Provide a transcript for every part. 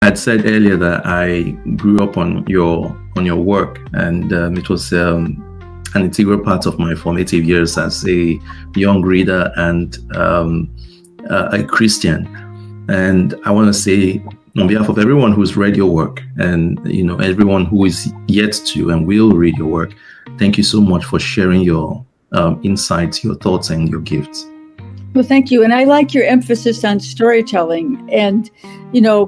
had said earlier that I grew up on your work, and it was an integral part of my formative years as a young reader and a Christian. And I want to say, on behalf of everyone who's read your work, and everyone who is yet to and will read your work, thank you so much for sharing your insights, your thoughts, and your gifts. Well, thank you. And I like your emphasis on storytelling. And,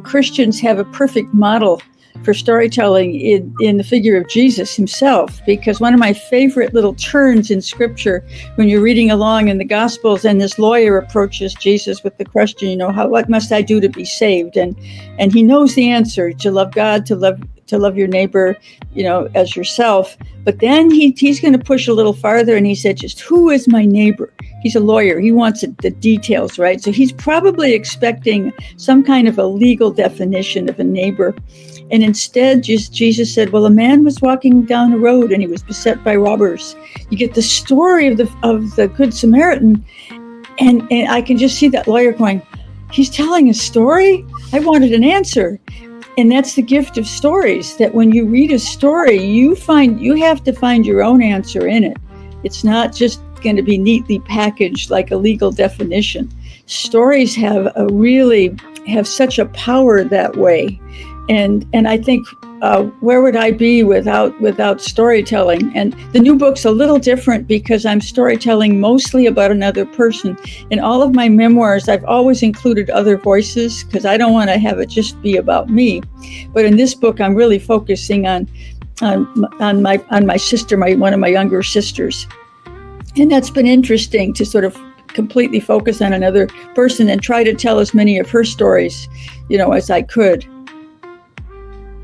Christians have a perfect model for storytelling in the figure of Jesus himself, because one of my favorite little turns in Scripture, when you're reading along in the Gospels and this lawyer approaches Jesus with the question, what must I do to be saved? And he knows the answer: to love God, to love your neighbor, as yourself. But then he's going to push a little farther, and he said, just who is my neighbor? He's a lawyer. He wants the details, right? So he's probably expecting some kind of a legal definition of a neighbor. And instead, Jesus said, well, a man was walking down the road and he was beset by robbers. You get the story of the Good Samaritan. And I can just see that lawyer going, he's telling a story? I wanted an answer. And that's the gift of stories, that when you read a story, you have to find your own answer in it. It's not just going to be neatly packaged like a legal definition. Stories have such a power that way. And I think, where would I be without storytelling? And the new book's a little different because I'm storytelling mostly about another person. In all of my memoirs, I've always included other voices because I don't want to have it just be about me. But in this book, I'm really focusing on my sister, one of my younger sisters. And that's been interesting to sort of completely focus on another person and try to tell as many of her stories, as I could.